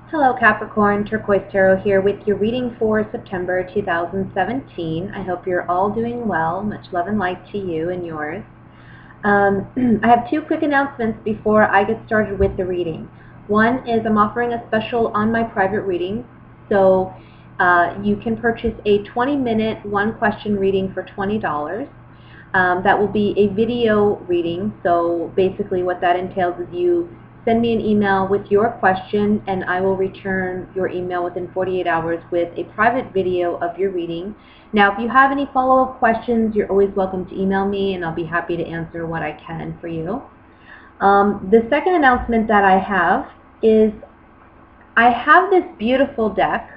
Hello Capricorn, Turquoise Tarot here with your reading for September 2017. I hope you're all doing well. Much love and light to you and yours. I have two quick announcements before I get started with the reading. One is I'm offering a special on my private reading, so you can purchase a 20-minute one-question reading for $20. That will be a video reading, so basically what that entails is you send me an email with your question and I will return your email within 48 hours with a private video of your reading. Now, if you have any follow-up questions, you're always welcome to email me and I'll be happy to answer what I can for you. The second announcement that I have is I have this beautiful deck,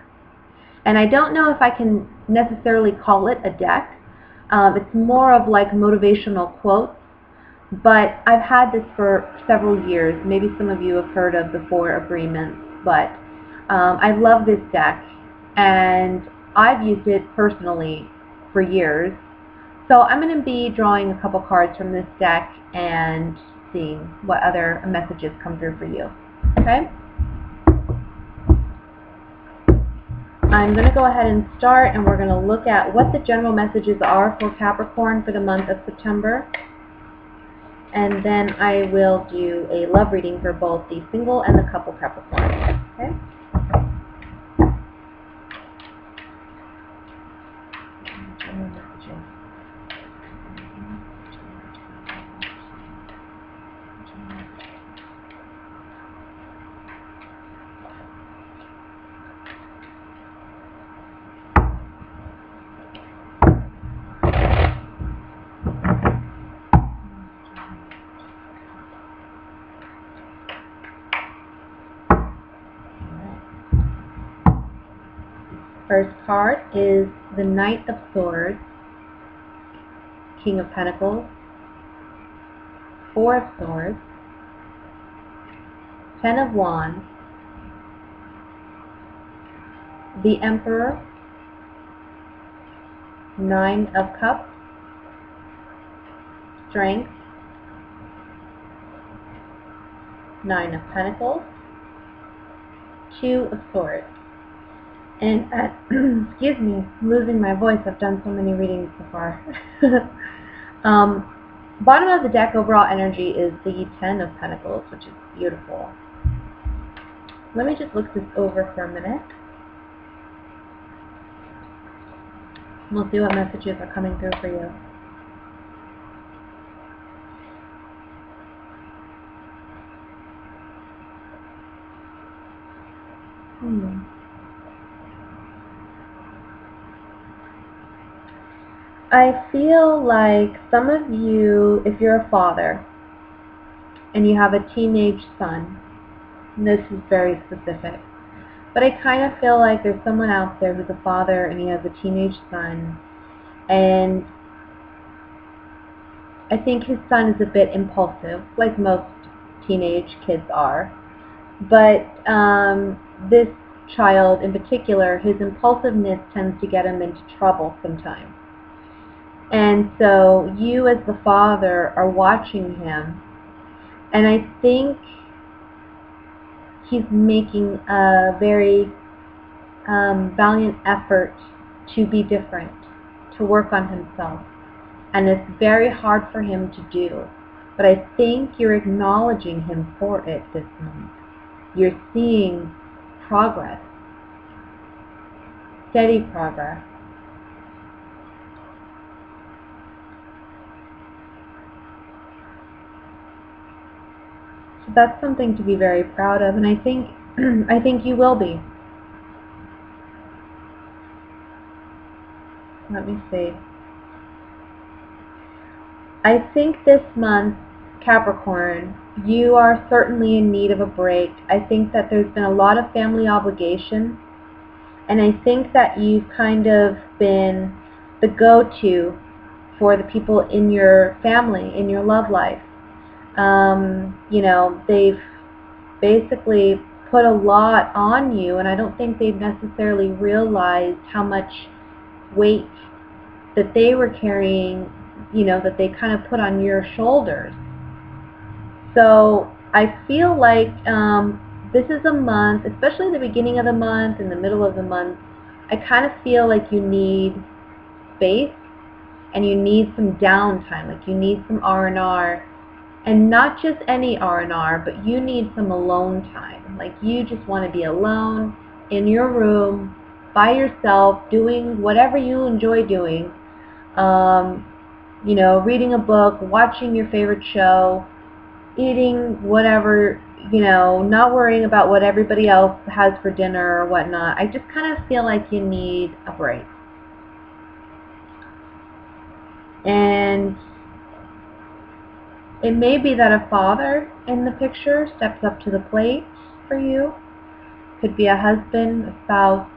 and I don't know if I can necessarily call it a deck. It's more of like motivational quotes, but I've had this for several years. Maybe some of you have heard of the 4 Agreements, but I love this deck, and I've used it personally for years. So I'm going to be drawing a couple cards from this deck and seeing what other messages come through for you. Okay? I'm going to go ahead and start, and we're going to look at what the general messages are for Capricorn for the month of September. And then I will do a love reading for both the single and the couple Capricorn. Okay? First card is the Knight of Swords, King of Pentacles, 4 of Swords, 10 of Wands, the Emperor, 9 of Cups, Strength, 9 of Pentacles, 2 of Swords. And, excuse me, I'm losing my voice. I've done so many readings so far. Bottom of the deck, overall energy is the 10 of Pentacles, which is beautiful. Let me just look this over for a minute. We'll see what messages are coming through for you. I feel like some of you, if you're a father and you have a teenage son, and this is very specific, but I kind of feel like there's someone out there who's a father and he has a teenage son, and I think his son is a bit impulsive, like most teenage kids are, but this child in particular, his impulsiveness tends to get him into trouble sometimes. And so you as the father are watching him, and I think he's making a very valiant effort to be different, to work on himself. And it's very hard for him to do. But I think you're acknowledging him for it this month. You're seeing progress, steady progress. So that's something to be very proud of, and I think you will be. Let me see. I think this month, Capricorn, you are certainly in need of a break. I think that there's been a lot of family obligations, and I think that you've kind of been the go-to for the people in your family, in your love life. You know, they've basically put a lot on you, and I don't think they've necessarily realized how much weight that they were carrying, you know, that they kind of put on your shoulders. So I feel like this is a month, especially the beginning of the month and the middle of the month, I kind of feel like you need space and you need some downtime, like you need some R&R. And not just any R&R, but you need some alone time. Like you just want to be alone in your room, by yourself, doing whatever you enjoy doing. You know, reading a book, watching your favorite show, eating whatever, you know, not worrying about what everybody else has for dinner or whatnot. I just kind of feel like you need a break. And it may be that a father in the picture steps up to the plate for you. Could be a husband, a spouse,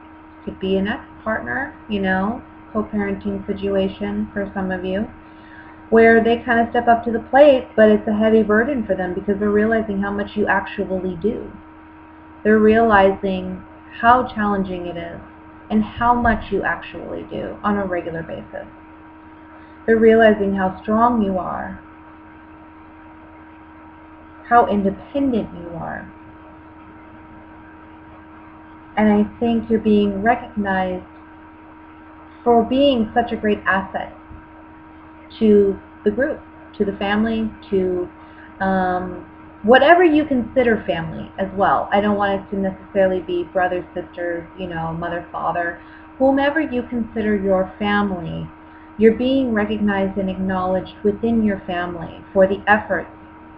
could be an ex-partner, you know, co-parenting situation for some of you, where they kind of step up to the plate, but it's a heavy burden for them because they're realizing how much you actually do. They're realizing how challenging it is and how much you actually do on a regular basis. They're realizing how strong you are, how independent you are. And I think you're being recognized for being such a great asset to the group, to the family, to whatever you consider family as well. I don't want it to necessarily be brothers, sisters, you know, mother, father, whomever you consider your family. You're being recognized and acknowledged within your family for the efforts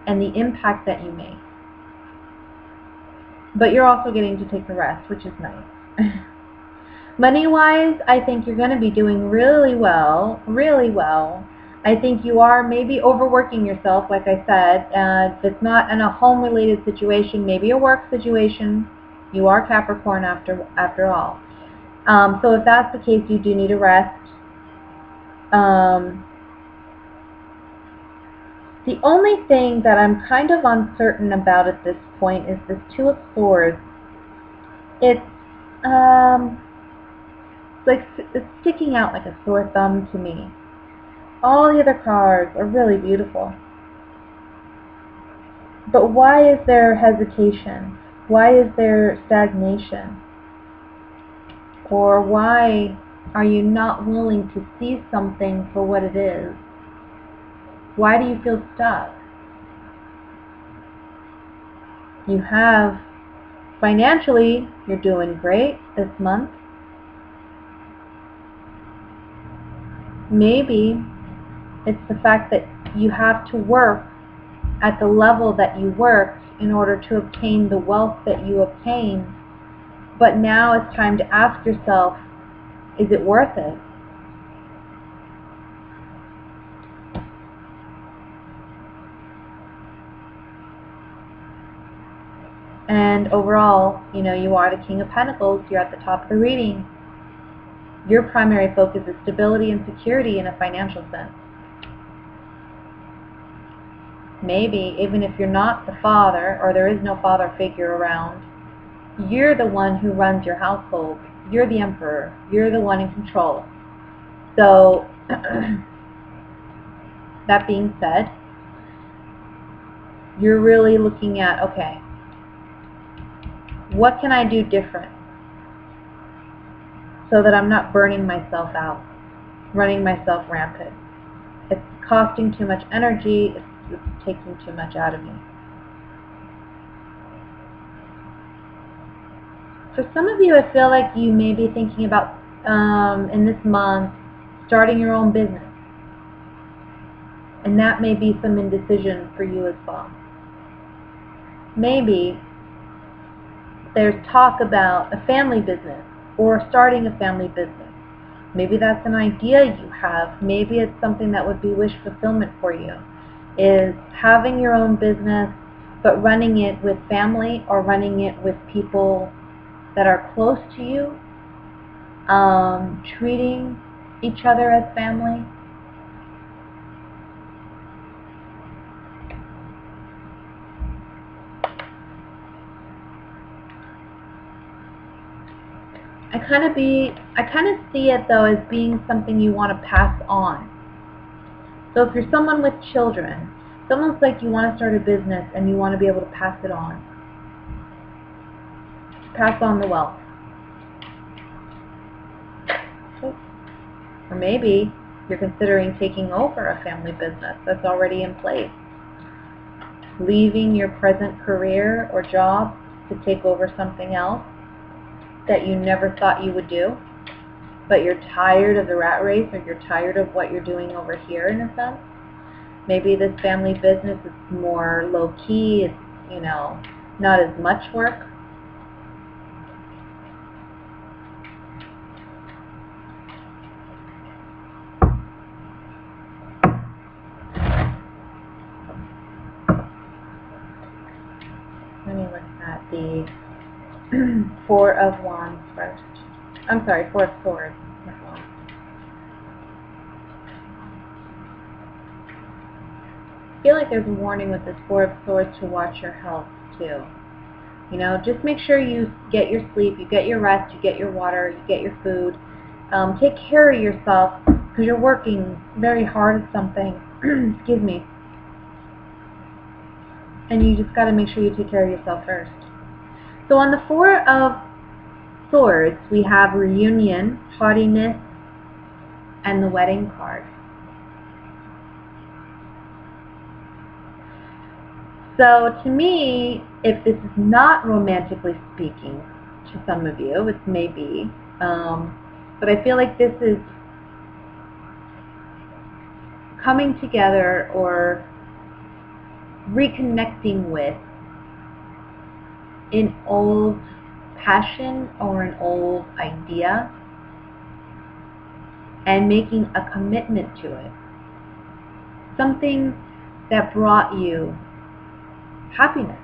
and the impact that you make. But you're also getting to take the rest, which is nice. Money-wise, I think you're going to be doing really well, really well. I think you are maybe overworking yourself, like I said. If it's not in a home-related situation, maybe a work situation. You are Capricorn after all. So if that's the case, you do need a rest. The only thing that I'm kind of uncertain about at this point is this Two of Swords. It's sticking out like a sore thumb to me. All the other cards are really beautiful. But why is there hesitation? Why is there stagnation? Or why are you not willing to see something for what it is? Why do you feel stuck? You have, financially, you're doing great this month. Maybe it's the fact that you have to work at the level that you worked in order to obtain the wealth that you obtained. But now it's time to ask yourself, is it worth it? And overall, you know, you are the King of Pentacles. You're at the top of the reading. Your primary focus is stability and security in a financial sense. Maybe, even if you're not the father, or there is no father figure around, you're the one who runs your household. You're the emperor. You're the one in control. So, that being said, you're really looking at, okay, what can I do different so that I'm not burning myself out, running myself rampant? It's costing too much energy. It's taking too much out of me. For some of you, I feel like you may be thinking about, in this month, starting your own business. And that may be some indecision for you as well. Maybe there's talk about a family business or starting a family business. Maybe that's an idea you have. Maybe it's something that would be wish fulfillment for you, is having your own business but running it with family or running it with people that are close to you, treating each other as family. I kind of see it though as being something you want to pass on. So if you're someone with children, it's almost like you want to start a business and you want to be able to pass it on. pass on the wealth. Or maybe you're considering taking over a family business that's already in place. Leaving your present career or job to take over something else that you never thought you would do, but you're tired of the rat race, or you're tired of what you're doing over here in a sense. Maybe this family business is more low-key, it's, you know, not as much work. Let me look at the Four of Wands first. I'm sorry, Four of Swords. I feel like there's a warning with this Four of Swords to watch your health too. You know, just make sure you get your sleep, you get your rest, you get your water, you get your food. Take care of yourself because you're working very hard at something. Excuse me. And you just got to make sure you take care of yourself first. So on the Four of Swords, we have reunion, haughtiness, and the wedding card. So to me, if this is not romantically speaking to some of you, it may be, but I feel like this is coming together or reconnecting with an old passion or an old idea and making a commitment to it. Something that brought you happiness,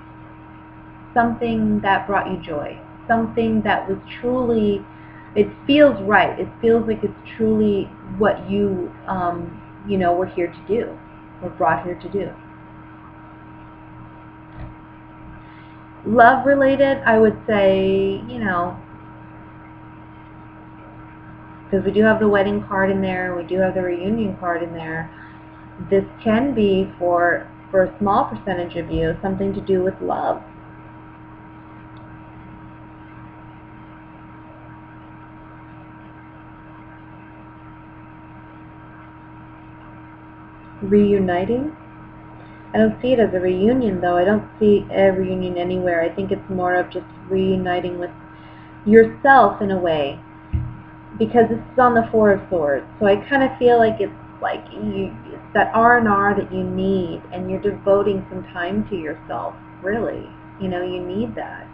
something that brought you joy, something that was truly, it feels right, it feels like it's truly what you, you know, were here to do, or brought here to do. Love related, I would say, you know, because we do have the wedding card in there, we do have the reunion card in there, this can be for a small percentage of you, something to do with love. Reuniting. I don't see it as a reunion though. I don't see a reunion anywhere. I think it's more of just reuniting with yourself in a way. Because this is on the Four of Swords. So I kind of feel like it's like it's that R&R that you need, and you're devoting some time to yourself, really. You know, you need that.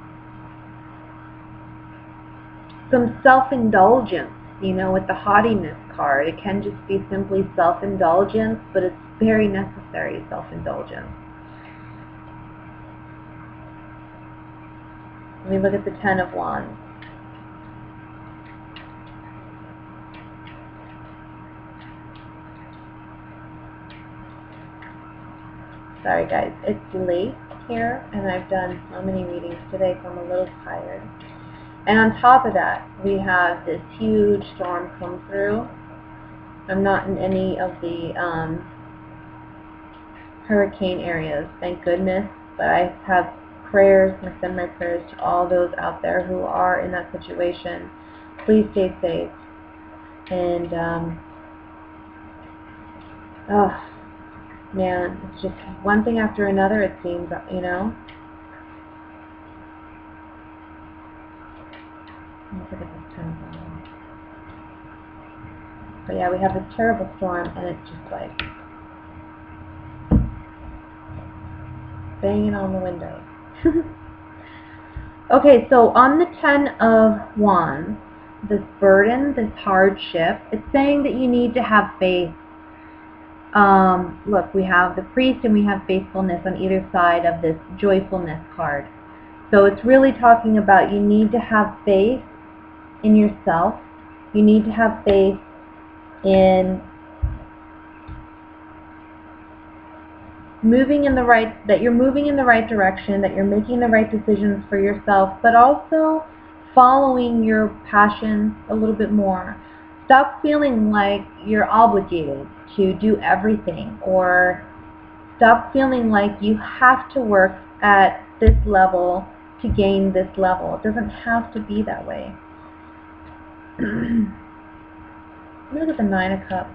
Some self-indulgence, you know, with the haughtiness card. It can just be simply self-indulgence, but it's very necessary self-indulgence. Let me look at the Ten of Wands. Sorry guys, it's late here, and I've done so many readings today, so I'm a little tired. And on top of that, we have this huge storm come through. I'm not in any of the hurricane areas, thank goodness, but I have prayers, and I send my prayers to all those out there who are in that situation. Please stay safe. And, oh, man, it's just one thing after another, it seems, you know. Look at this time. But yeah, we have this terrible storm, and it's just like banging on the windows. Okay, so on the Ten of Wands, this burden, this hardship, it's saying that you need to have faith. Look, we have the Priest and we have faithfulness on either side of this joyfulness card. So it's really talking about you need to have faith in yourself. You need to have faith in moving in the right, that you're moving in the right direction, that you're making the right decisions for yourself, but also following your passions a little bit more. Stop feeling like you're obligated to do everything, or stop feeling like you have to work at this level to gain this level. It doesn't have to be that way. Look at the Nine of Cups.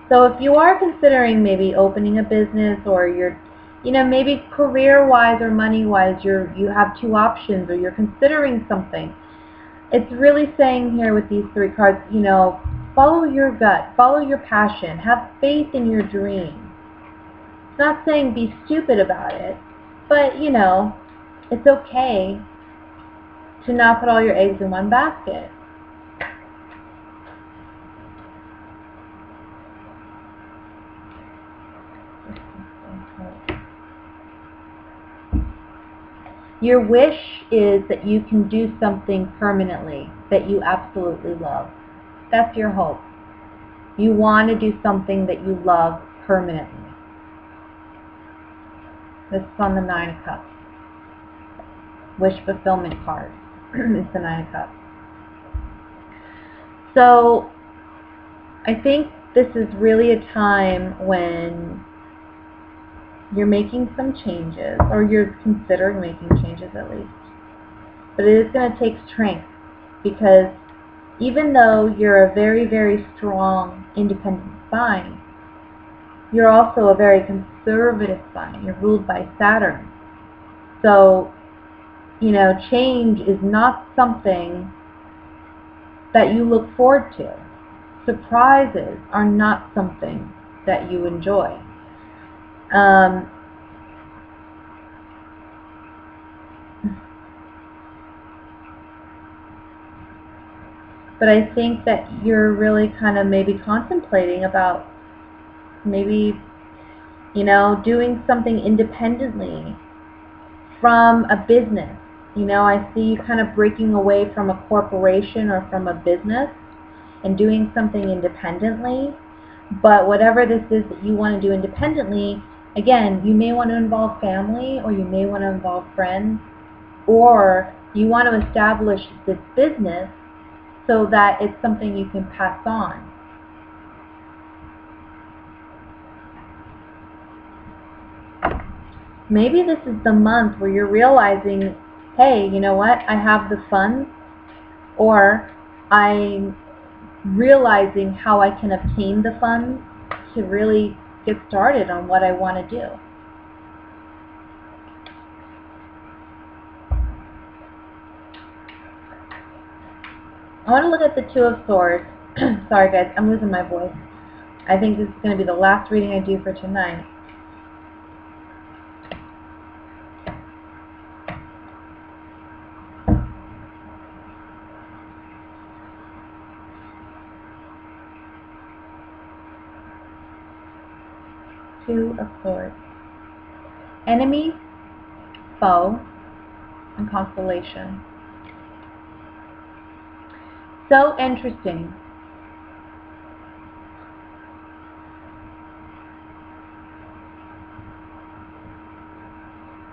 So if you are considering maybe opening a business, or you're, maybe career-wise or money-wise, you have two options, or you're considering something, it's really saying here with these three cards, follow your gut, follow your passion, have faith in your dream. It's not saying be stupid about it, but, it's okay to not put all your eggs in one basket. Your wish is that you can do something permanently that you absolutely love. That's your hope. You want to do something that you love permanently. This is on the Nine of Cups. Wish fulfillment card. It's the Nine of Cups. So I think this is really a time when you're making some changes, or you're considering making changes at least. But it is going to take strength, because even though you're a very, very strong, independent sign, you're also a very conservative sign. You're ruled by Saturn. So, change is not something that you look forward to. Surprises are not something that you enjoy. But I think that you're really kind of maybe contemplating about maybe, doing something independently from a business. I see you kind of breaking away from a corporation or from a business and doing something independently. But whatever this is that you want to do independently, again, you may want to involve family, or you may want to involve friends, or you want to establish this business so that it's something you can pass on. Maybe this is the month where you're realizing, hey, you know what, I have the funds, or I'm realizing how I can obtain the funds to really get started on what I want to do. I want to look at the Two of Swords. Sorry guys, I'm losing my voice. I think this is going to be the last reading I do for tonight. Two of Swords. Enemy, foe, and constellation. So interesting.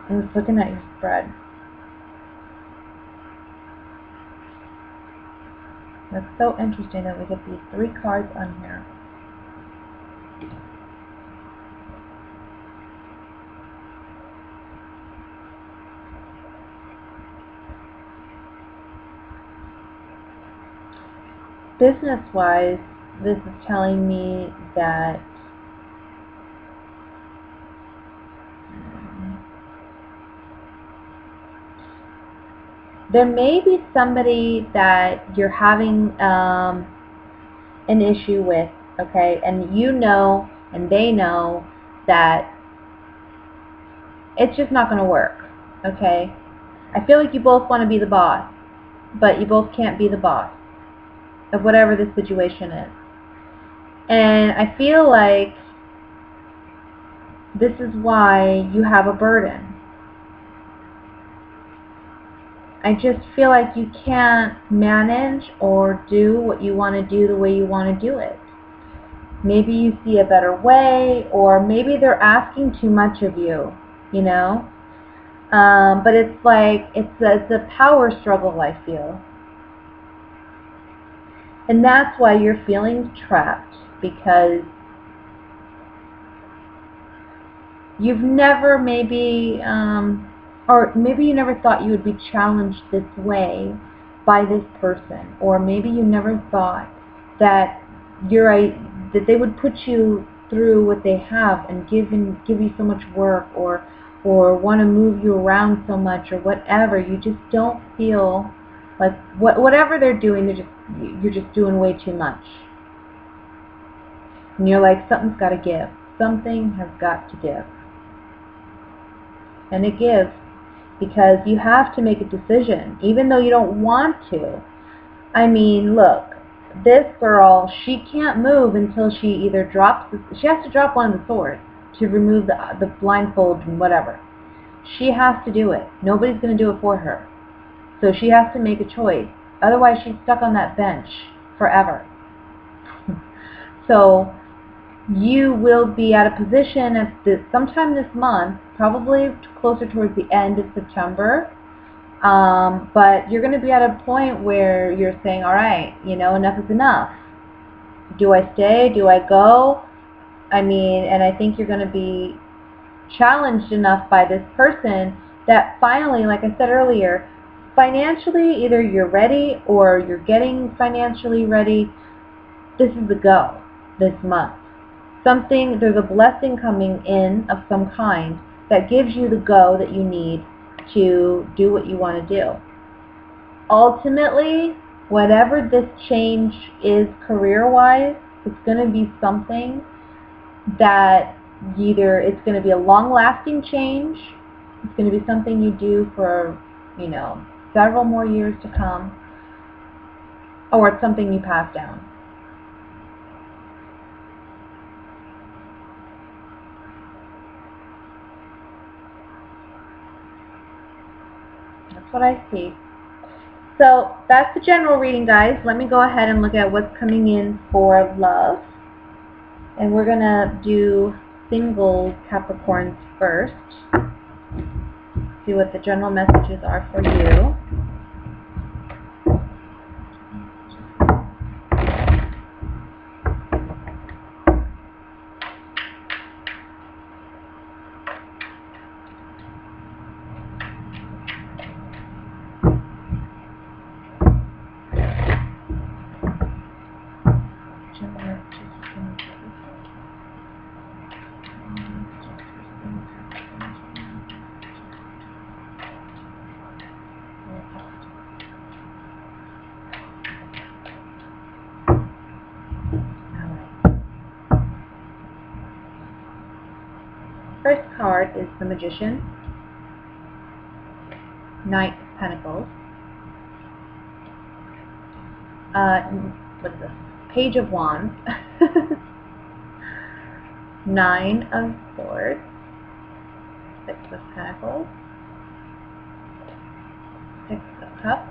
I'm just looking at your spread. That's so interesting that we get these three cards on here. Business-wise, this is telling me that there may be somebody that you're having an issue with, okay, and and they know that it's just not going to work, okay? I feel like you both want to be the boss, but you both can't be the boss of whatever the situation is. And I feel like this is why you have a burden. I just feel like you can't manage or do what you want to do the way you want to do it. Maybe you see a better way, or maybe they're asking too much of you, but it's like, it's a power struggle, I feel. And that's why you're feeling trapped, because you've never maybe, or maybe you never thought you would be challenged this way by this person, or maybe you never thought that that they would put you through what they have and give you so much work, or want to move you around so much, or whatever. You just don't feel like whatever they're doing, you're just doing way too much. And you're like, something's got to give. Something has got to give. And it gives, because you have to make a decision, even though you don't want to. I mean, look, this girl, she can't move until she either she has to drop one of the swords to remove the blindfold and whatever. She has to do it. Nobody's going to do it for her. So she has to make a choice. Otherwise, she's stuck on that bench forever. So you will be at a position sometime this month, probably closer towards the end of September, but you're going to be at a point where you're saying, all right, enough is enough. Do I stay? Do I go? I mean, and I think you're going to be challenged enough by this person that finally, like I said earlier, financially, either you're ready or you're getting financially ready. This is the go this month. There's a blessing coming in of some kind that gives you the go that you need to do what you want to do. Ultimately, whatever this change is career-wise, it's going to be something that either it's going to be a long-lasting change, it's going to be something you do for, several more years to come, or it's something you pass down. That's what I see. So that's the general reading, guys. Let me go ahead and look at what's coming in for love. And we're going to do single Capricorns first. See what the general messages are for you. First card is the Magician, Knight of Pentacles, what is this? Page of Wands, Nine of Swords, Six of Pentacles, Six of Cups,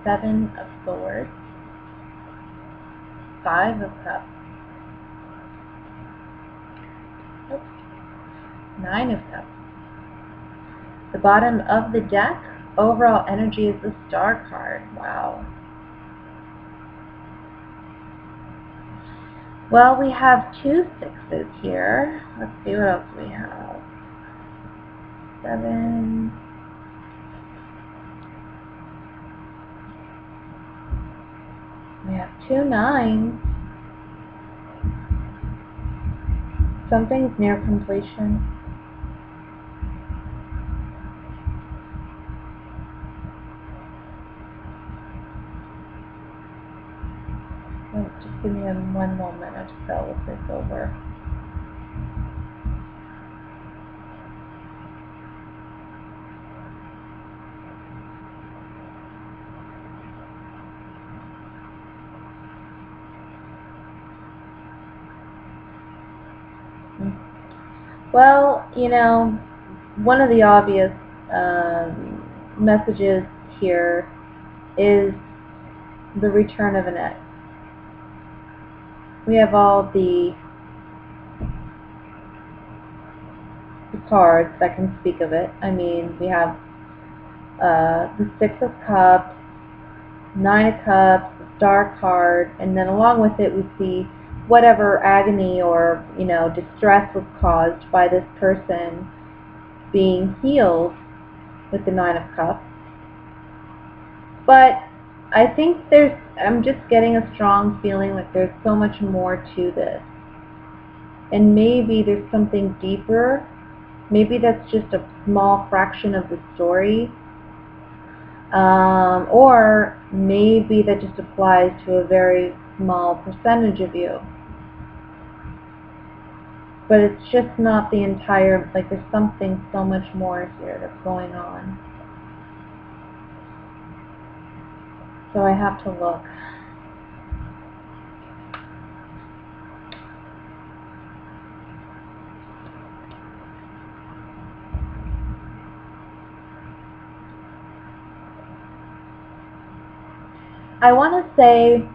Seven of Swords, Five of Cups, Nine of Cups. The bottom of the deck, overall energy, is the Star card. Wow. Well, we have two sixes here. Let's see what else we have. Seven. We have two nines. Something's near completion. Just give me one moment. I just gotta look this over. Well, one of the obvious messages here is the return of an ex. We have all the cards that can speak of it. I mean, we have the Six of Cups, Nine of Cups, the Star card, and then along with it we see whatever agony or, distress was caused by this person being healed with the Nine of Cups. But I think I'm just getting a strong feeling like there's so much more to this. And maybe there's something deeper. Maybe that's just a small fraction of the story. Or maybe that just applies to a very small percentage of you. But it's just not the entire, like there's something so much more here that's going on. So I have to look. I want to say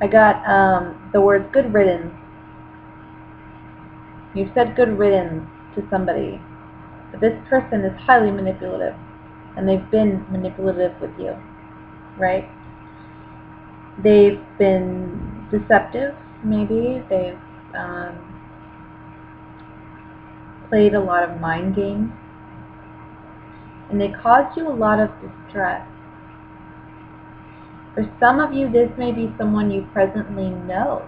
I got the words good riddance. You said good riddance to somebody. But this person is highly manipulative. And they've been manipulative with you. Right? They've been deceptive, maybe. They've played a lot of mind games. And they caused you a lot of distress. For some of you, this may be someone you presently know.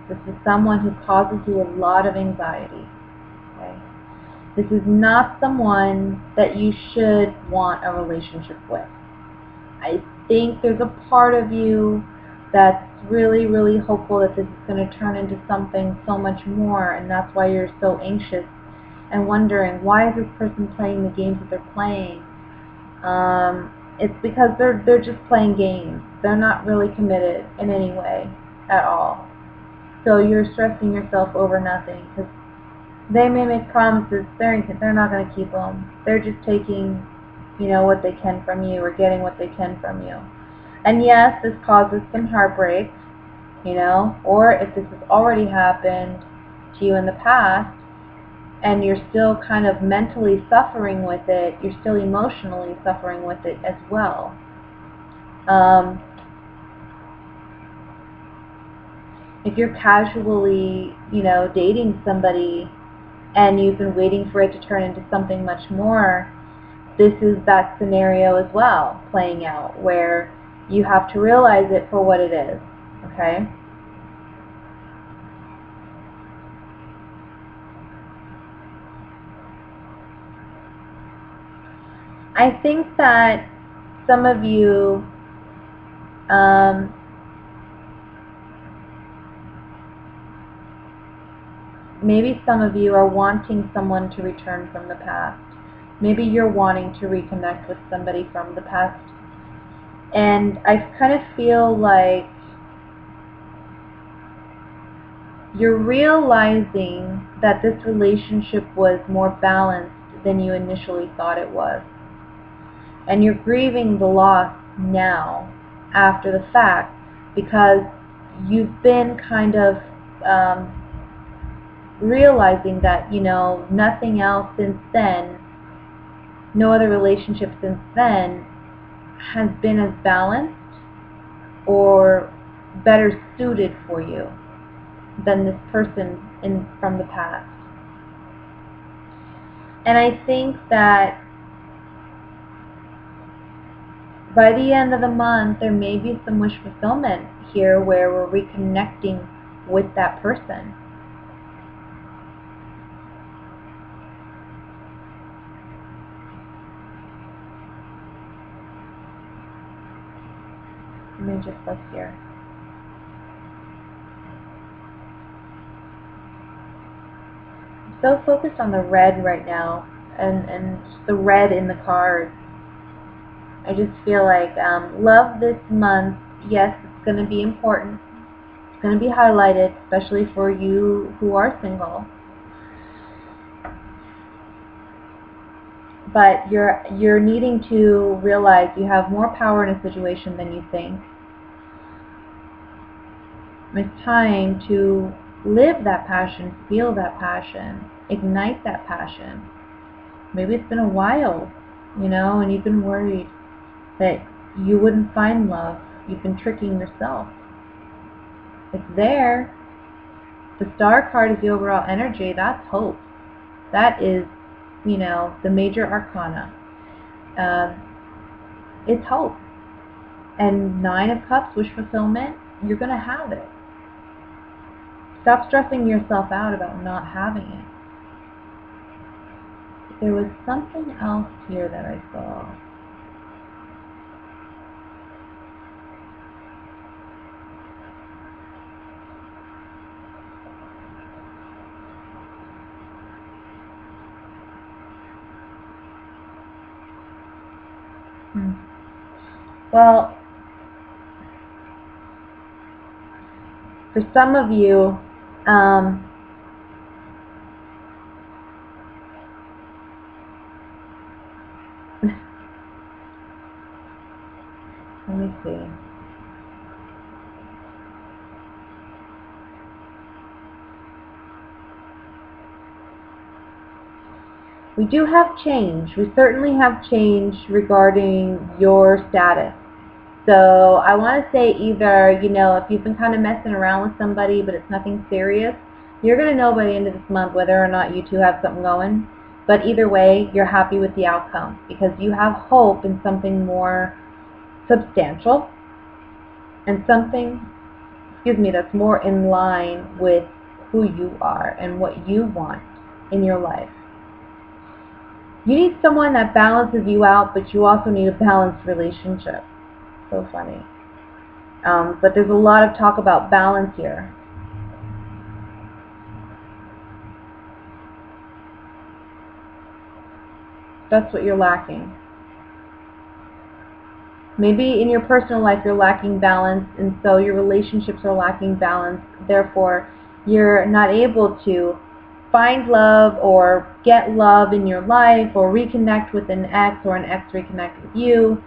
This is someone who causes you a lot of anxiety. Okay? This is not someone that you should want a relationship with. I think there's a part of you that's really, really hopeful that this is going to turn into something so much more, and that's why you're so anxious and wondering, why is this person playing the games that they're playing? It's because they're just playing games. They're not really committed in any way at all. So you're stressing yourself over nothing, because they may make promises, they're not going to keep them. They're just taking, what they can from you, or getting what they can from you. And yes, this causes some heartbreak, or if this has already happened to you in the past, and you're still kind of mentally suffering with it, you're still emotionally suffering with it as well. If you're casually, dating somebody and you've been waiting for it to turn into something much more, this is that scenario as well playing out, where you have to realize it for what it is, okay? I think that some of you maybe some of you are wanting someone to return from the past. Maybe you're wanting to reconnect with somebody from the past. And I kind of feel like you're realizing that this relationship was more balanced than you initially thought it was. And you're grieving the loss now, after the fact, because you've been kind of realizing that, nothing else since then, no other relationship since then has been as balanced or better suited for you than this person from the past. And I think that by the end of the month, there may be some wish fulfillment here where we're reconnecting with that person. Let me just look here. I'm so focused on the red right now, and the red in the cards. I just feel like love this month, yes, it's going to be important. It's going to be highlighted, especially for you who are single. But you're needing to realize you have more power in a situation than you think. It's time to live that passion, feel that passion, ignite that passion. Maybe it's been a while, and you've been worried that you wouldn't find love. You've been tricking yourself. It's there. The Star card is the overall energy. That's hope. That is, you know, the major arcana. It's hope. And Nine of Cups, wish fulfillment, you're going to have it. Stop stressing yourself out about not having it. There was something else here that I saw. Well, for some of you, let me see. We do have change. We certainly have change regarding your status. So I want to say either, you know, if you've been kind of messing around with somebody but it's nothing serious, you're going to know by the end of this month whether or not you two have something going. But either way, you're happy with the outcome because you have hope in something more substantial and something, that's more in line with who you are and what you want in your life. You need someone that balances you out, but you also need a balanced relationship. So funny. But there's a lot of talk about balance here. That's what you're lacking. Maybe in your personal life you're lacking balance, and so your relationships are lacking balance. Therefore, you're not able to find love or get love in your life or reconnect with an ex or an ex reconnect with you.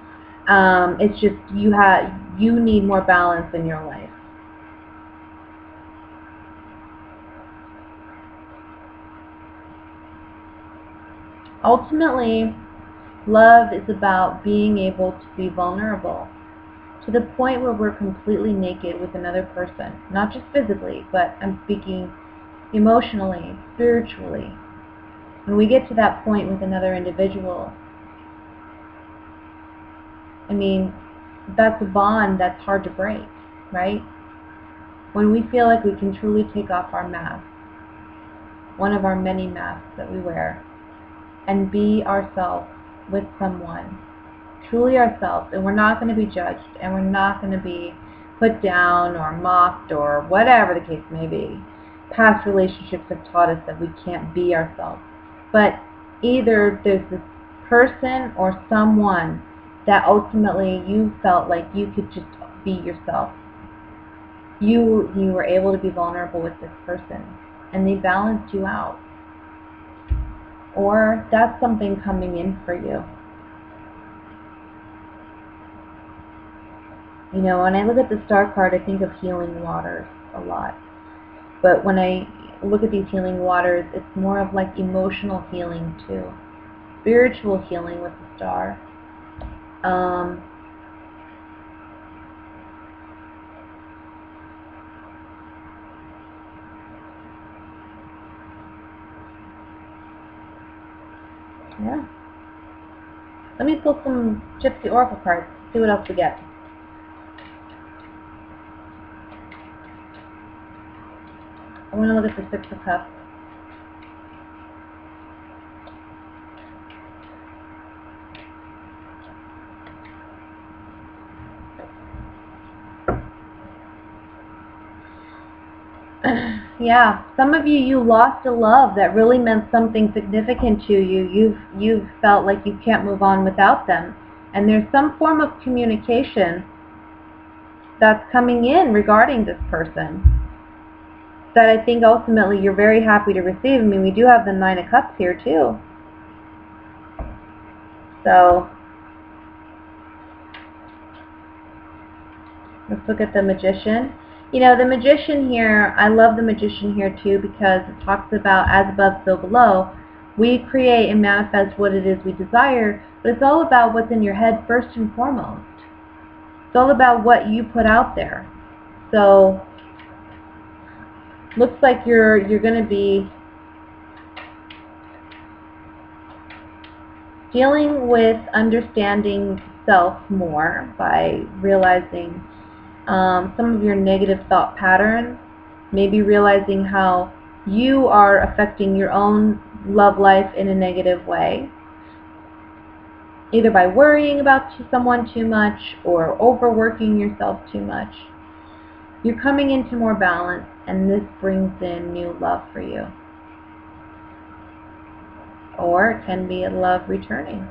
It's just you need more balance in your life. Ultimately, love is about being able to be vulnerable to the point where we're completely naked with another person. Not just physically, but I'm speaking emotionally, spiritually. When we get to that point with another individual, I mean, that's a bond that's hard to break, right? When we feel like we can truly take off our mask, one of our many masks that we wear, and be ourselves with someone, truly ourselves, and we're not going to be judged, and we're not going to be put down or mocked or whatever the case may be. Past relationships have taught us that we can't be ourselves. But either there's this person or someone that ultimately you felt like you could just be yourself. You were able to be vulnerable with this person, and they balanced you out. Or that's something coming in for you. You know, when I look at the Star card, I think of healing waters a lot. But when I look at these healing waters, it's more of like emotional healing too. Spiritual healing with the Star. Yeah. Let me pull some Gypsy Oracle cards, see what else we get. I want to look at the Six of Cups. Yeah, some of you lost a love that really meant something significant to you. You've felt like you can't move on without them. And there's some form of communication that's coming in regarding this person that I think ultimately you're very happy to receive. I mean, we do have the Nine of Cups here too. So let's look at the Magician. You know, the Magician here, I love the Magician here too because it talks about as above, so below. We create and manifest what it is we desire, but it's all about what's in your head first and foremost. It's all about what you put out there. So looks like you're going to be dealing with understanding self more by realizing some of your negative thought patterns, maybe realizing how you are affecting your own love life in a negative way, either by worrying about someone too much or overworking yourself too much. You're coming into more balance, and this brings in new love for you. Or it can be a love returning.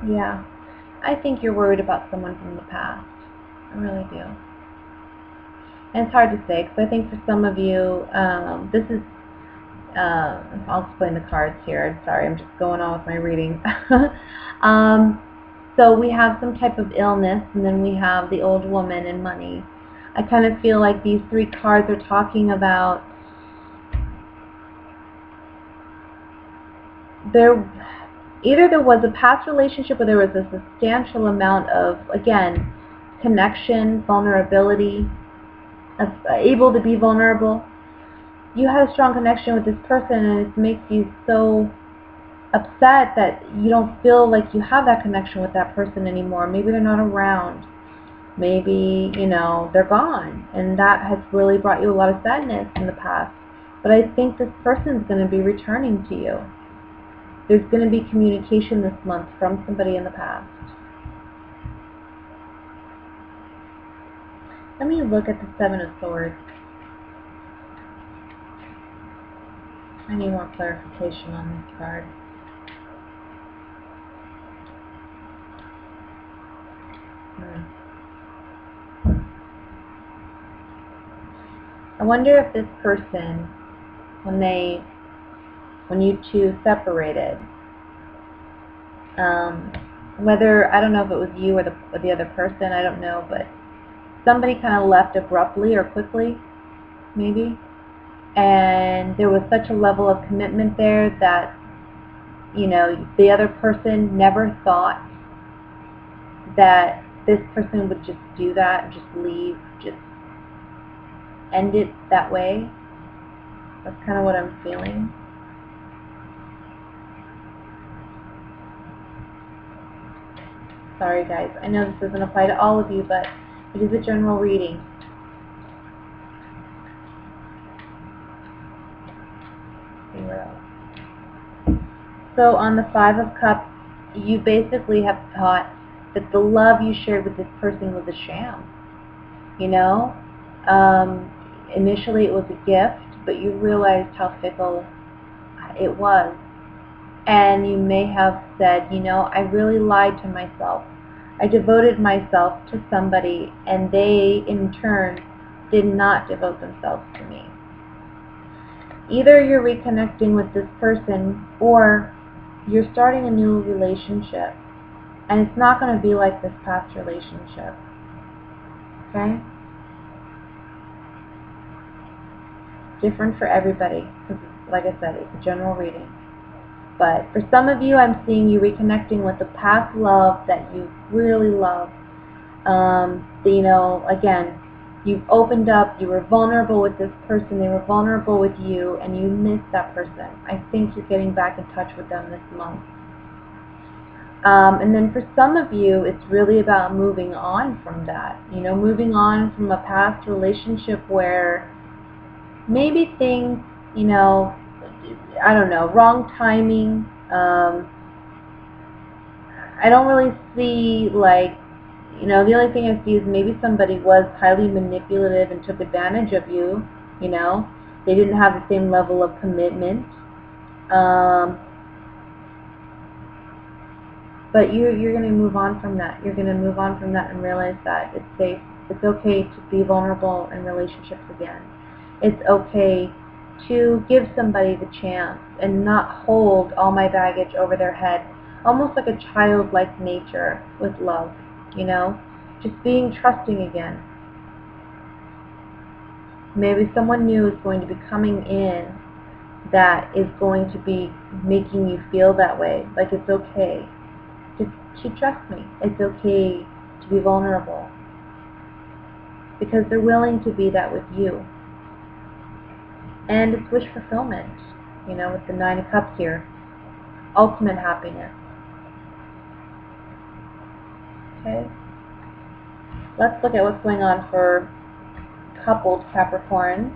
Yeah, I think you're worried about someone from the past. I really do. And it's hard to say, because I think for some of you, this is, I'll explain the cards here. Sorry, I'm just going on with my reading. So we have some type of illness, and then we have the old woman and money. I kind of feel like these three cards are talking about either there was a past relationship or there was a substantial amount of, again, connection, vulnerability, able to be vulnerable. You had a strong connection with this person, and it makes you so upset that you don't feel like you have that connection with that person anymore. Maybe they're not around. Maybe, they're gone. And that has really brought you a lot of sadness in the past. But I think this person's going to be returning to you. There's going to be communication this month from somebody in the past. Let me look at the Seven of Swords. I need more clarification on this card. I wonder if this person, when you two separated, whether, I don't know if it was you or the other person, I don't know, but somebody kind of left abruptly or quickly, maybe, and there was such a level of commitment there that, the other person never thought that this person would just do that, just leave, just end it that way. That's kind of what I'm feeling. Sorry guys, I know this doesn't apply to all of you, but it is a general reading. So on the Five of Cups, you basically have thought that the love you shared with this person was a sham. Initially it was a gift, but you realized how fickle it was. And you may have said, I really lied to myself. I devoted myself to somebody, and they, in turn, did not devote themselves to me. Either you're reconnecting with this person, or you're starting a new relationship. And it's not going to be like this past relationship. Okay? Different for everybody. Because, like I said, it's a general reading. But for some of you, I'm seeing you reconnecting with the past love that you really love. Again, you've opened up, you were vulnerable with this person, they were vulnerable with you, and you missed that person. I think you're getting back in touch with them this month. And then for some of you, it's really about moving on from that. Moving on from a past relationship where maybe things, I don't know, wrong timing. I don't really see, the only thing I see is maybe somebody was highly manipulative and took advantage of you. They didn't have the same level of commitment. But you're going to move on from that. You're going to move on from that and realize that it's safe. It's okay to be vulnerable in relationships again. It's okay to give somebody the chance and not hold all my baggage over their head. Almost like a childlike nature with love, just being trusting again. Maybe someone new is going to be coming in that is going to be making you feel that way. Like it's okay to trust me. It's okay to be vulnerable. Because they're willing to be that with you. And it's wish fulfillment, you know, with the 9 of Cups here. Ultimate happiness. Okay? Let's look at what's going on for coupled Capricorns.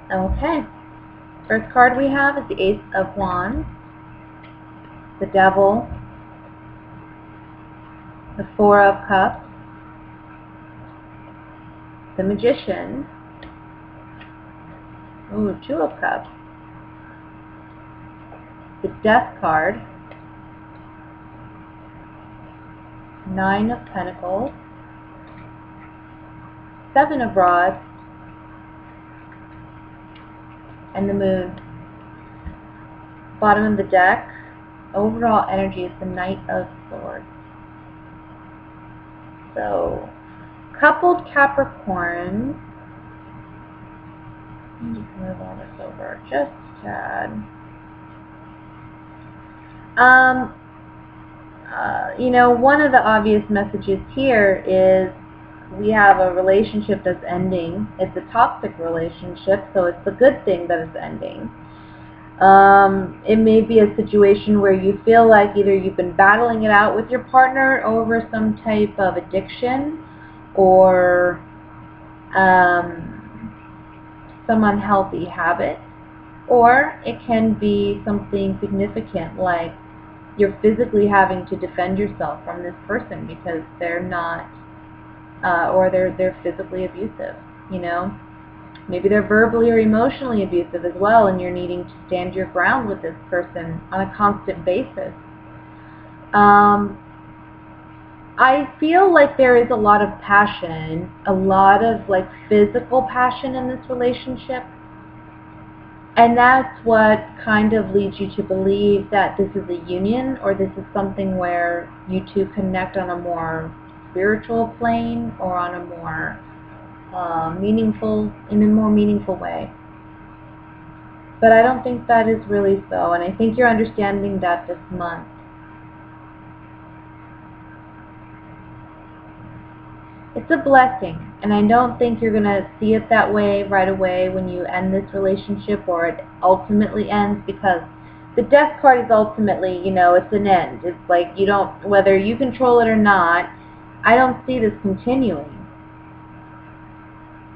Okay. First card we have is the Ace of Wands, the Devil, the 4 of Cups, the Magician, ooh, 2 of Cups, the Death card, 9 of Pentacles, 7 of Rods, and the Moon. Bottom of the deck, overall energy is the Knight of Swords. So, coupled Capricorn, let me just move all this over just a tad. You know, one of the obvious messages here is we have a relationship that's ending. It's a toxic relationship, so it's a good thing that it's ending. It may be a situation where you feel like either you've been battling it out with your partner over some type of addiction or some unhealthy habit, or it can be something significant like you're physically having to defend yourself from this person because they're not, or they're physically abusive, you know. Maybe they're verbally or emotionally abusive as well, and you're needing to stand your ground with this person on a constant basis. I feel like there is a lot of passion, a lot of like physical passion in this relationship. And that's what kind of leads you to believe that this is a union, or this is something where you two connect on a more spiritual plane or on a more in a more meaningful way. But I don't think that is really so, and I think you're understanding that this month. It's a blessing, and I don't think you're going to see it that way right away when you end this relationship or it ultimately ends, because the Death card is ultimately, you know, it's an end. It's like you don't, whether you control it or not, I don't see this continuing.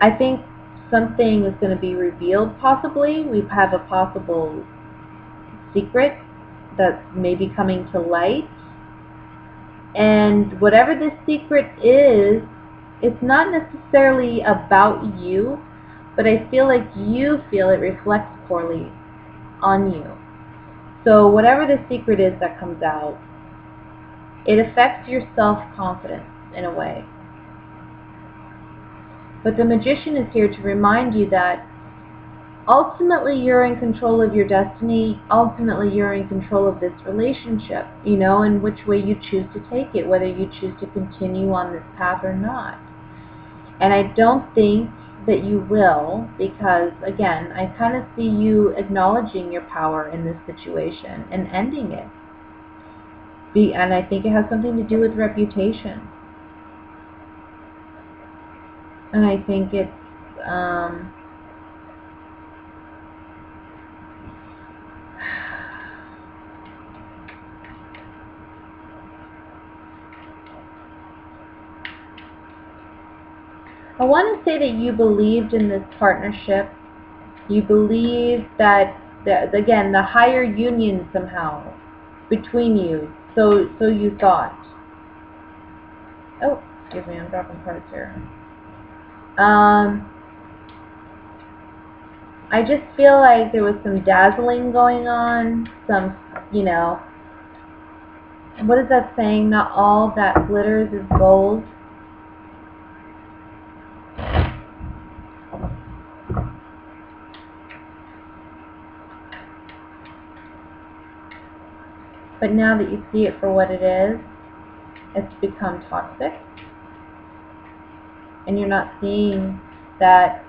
I think something is going to be revealed possibly. We have a possible secret that's maybe coming to light. And whatever this secret is, it's not necessarily about you, but I feel like you feel it reflects poorly on you. So whatever the secret is that comes out, it affects your self-confidence in a way. But the Magician is here to remind you that ultimately you're in control of your destiny. Ultimately you're in control of this relationship, you know, and which way you choose to take it, whether you choose to continue on this path or not. And I don't think that you will, because again, I kind of see you acknowledging your power in this situation and ending it. And I think it has something to do with reputation. And I think it's I want to say that you believed in this partnership. You believe that, again, the higher union somehow between you. So you thought. Oh, excuse me, I'm dropping cards here. I just feel like there was some dazzling going on, some, you know, what is that saying? Not all that glitters is gold. But now that you see it for what it is, it's become toxic. And you're not seeing that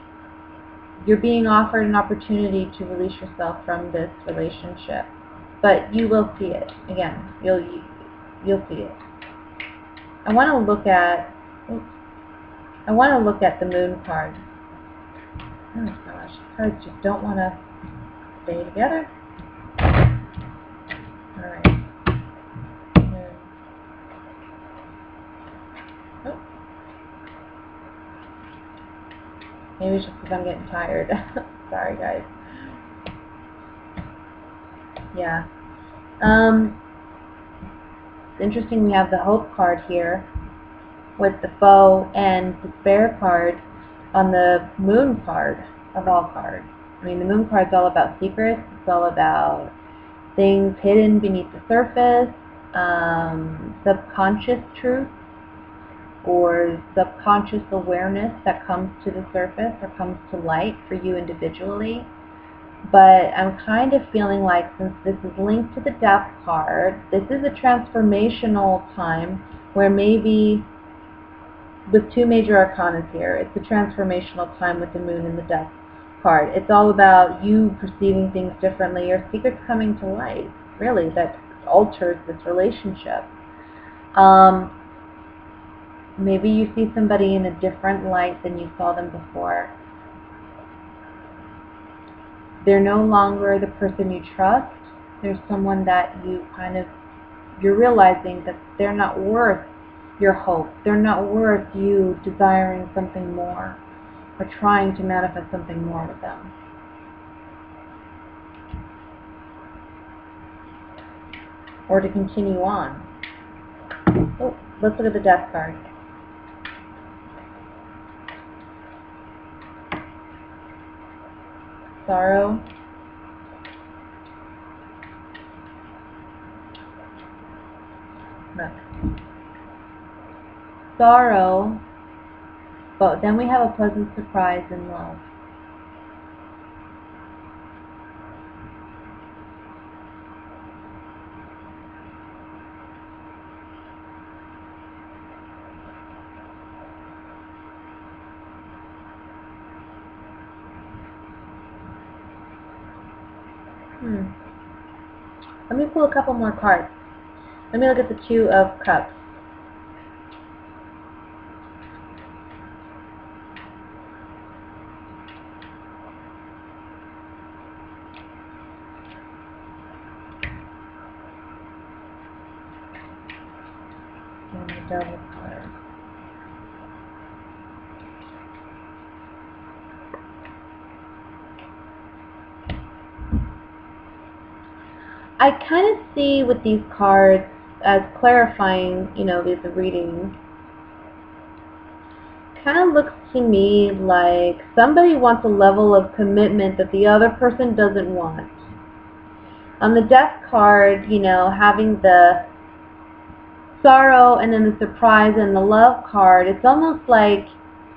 you're being offered an opportunity to release yourself from this relationship. But you will see it. Again, you'll see it. I want to look at the moon card. Oh gosh, cards just don't want to stay together. Alright. Oh. Maybe it's just because I'm getting tired. Sorry guys. Yeah. It's interesting we have the Hope card here with the Foe and Despair card on the Moon card of all cards. I mean, the Moon card's all about secrets. It's all about things hidden beneath the surface, subconscious truth or subconscious awareness that comes to the surface or comes to light for you individually. But I'm kind of feeling like, since this is linked to the Death card, this is a transformational time where maybe, with two major arcanas here, it's a transformational time with the Moon and the Death card. It's all about you perceiving things differently, or secrets coming to light, really, that alters this relationship. Maybe you see somebody in a different light than you saw them before. They're no longer the person you trust. There's someone that you're realizing that they're not worth your hope. They're not worth you desiring something more or trying to manifest something more with them. Or to continue on. Oh, let's look at the Death card. Sorrow. No. Sorrow, but then we have a pleasant surprise in love. Let me pull a couple more cards. Let me look at the Two of Cups. And the Devil card. I kind of see with these cards as clarifying, the reading. Kind of looks to me like somebody wants a level of commitment that the other person doesn't want. On the Death card, having the sorrow and then the surprise and the Love card, it's almost like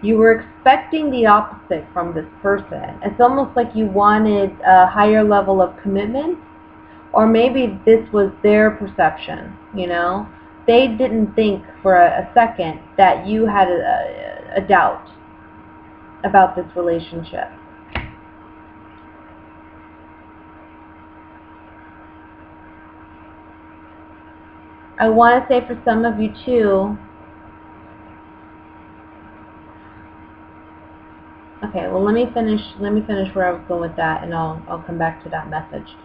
you were expecting the opposite from this person. It's almost like you wanted a higher level of commitment, or maybe this was their perception, They didn't think for a second that you had a doubt about this relationship. I want to say for some of you too. Okay, well let me finish where I was going with that, and I'll come back to that message.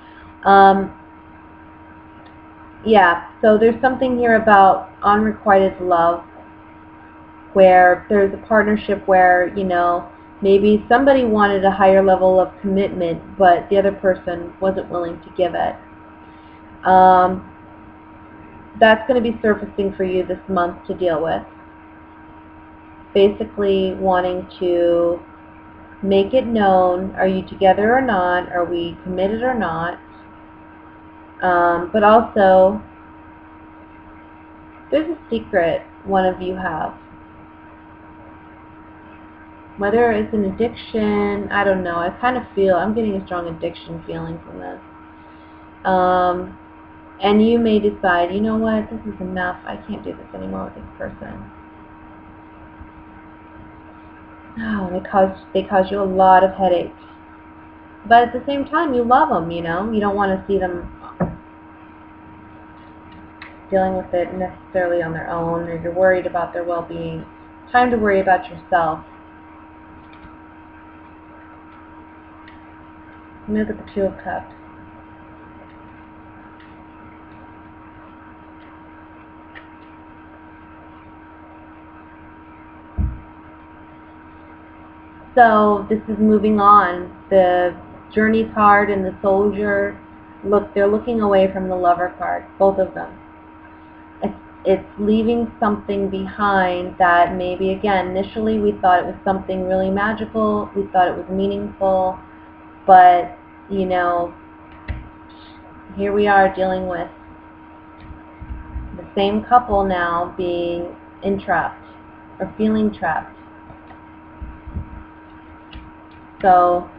Yeah, so there's something here about unrequited love, where there's a partnership where, maybe somebody wanted a higher level of commitment, but the other person wasn't willing to give it. that's going to be surfacing for you this month to deal with. Basically wanting to make it known, are you together or not? Are we committed or not? But also, there's a secret one of you have. Whether it's an addiction, I don't know. I kind of feel, I'm getting a strong addiction feeling from this. And you may decide, you know what, this is enough. I can't do this anymore with this person. Oh, they cause you a lot of headaches. But at the same time, you love them, you know. You don't want to see them dealing with it necessarily on their own, or you're worried about their well-being. Time to worry about yourself. Let me look at the Two of Cups. So this is moving on. The Journey card and the Soldier, look, they're looking away from the Lover card, both of them. It's leaving something behind that maybe, again, initially we thought it was something really magical, we thought it was meaningful, but, you know, here we are dealing with the same couple now being entrapped or feeling trapped. So,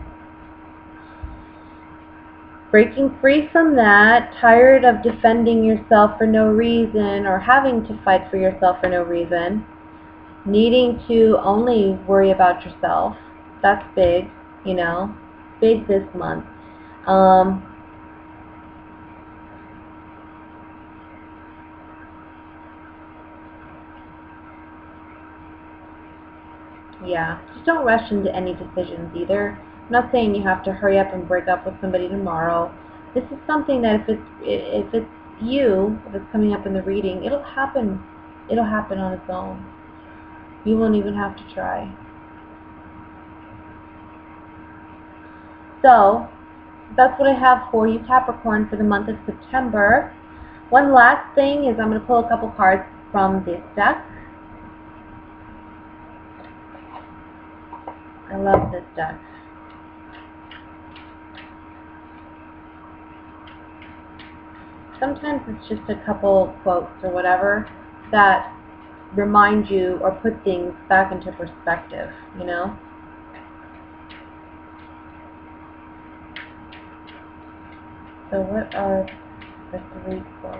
breaking free from that, tired of defending yourself for no reason or having to fight for yourself for no reason, needing to only worry about yourself. That's big, you know, big this month. Yeah, just don't rush into any decisions either. I'm not saying you have to hurry up and break up with somebody tomorrow. This is something that if it's you, if it's coming up in the reading, it'll happen. It'll happen on its own. You won't even have to try. So, that's what I have for you, Capricorn, for the month of September. One last thing is I'm going to pull a couple cards from this deck. I love this deck. Sometimes it's just a couple quotes or whatever that remind you or put things back into perspective, you know? So what are the 3 quotes?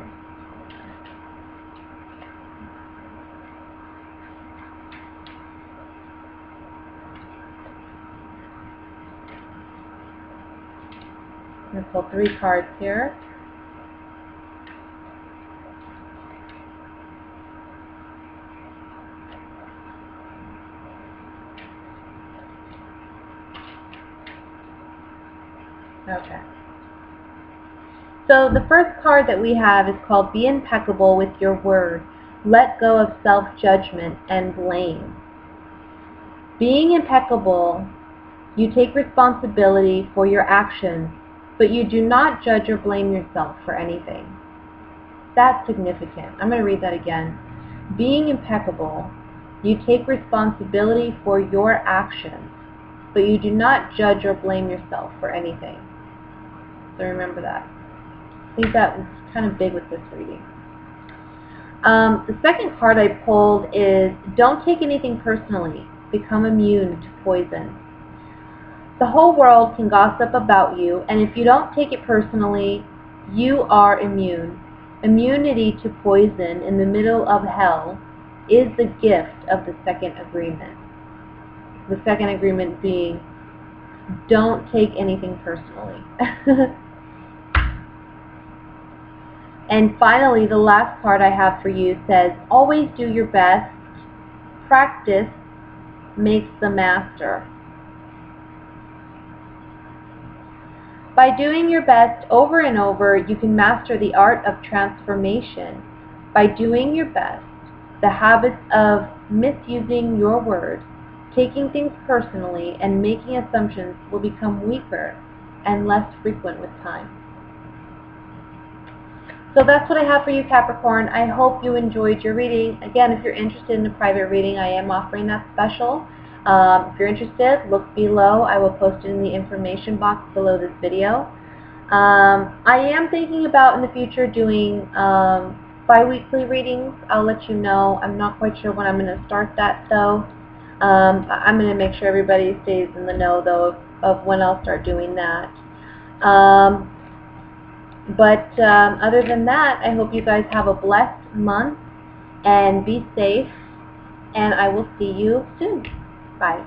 I'm going to pull 3 cards here. Okay. So the first card that we have is called Be Impeccable with Your Word. Let go of self-judgment and blame. Being impeccable, you take responsibility for your actions, but you do not judge or blame yourself for anything. That's significant. I'm going to read that again. Being impeccable, you take responsibility for your actions, but you do not judge or blame yourself for anything. So remember that. I think that was kind of big with this reading. The second card I pulled is Don't Take Anything Personally. Become immune to poison. The whole world can gossip about you, and if you don't take it personally, you are immune. Immunity to poison in the middle of hell is the gift of the second agreement. The second agreement being, don't take anything personally. And finally, the last card I have for you says, always do your best. Practice makes the master. By doing your best over and over, you can master the art of transformation. By doing your best, the habits of misusing your words, taking things personally, and making assumptions will become weaker and less frequent with time. So that's what I have for you, Capricorn. I hope you enjoyed your reading. Again, if you're interested in a private reading, I am offering that special. If you're interested, look below. I will post it in the information box below this video. I am thinking about in the future doing bi-weekly readings. I'll let you know. I'm not quite sure when I'm going to start that, though. I'm going to make sure everybody stays in the know, though, of when I'll start doing that. But other than that, I hope you guys have a blessed month and be safe, and I will see you soon. Bye.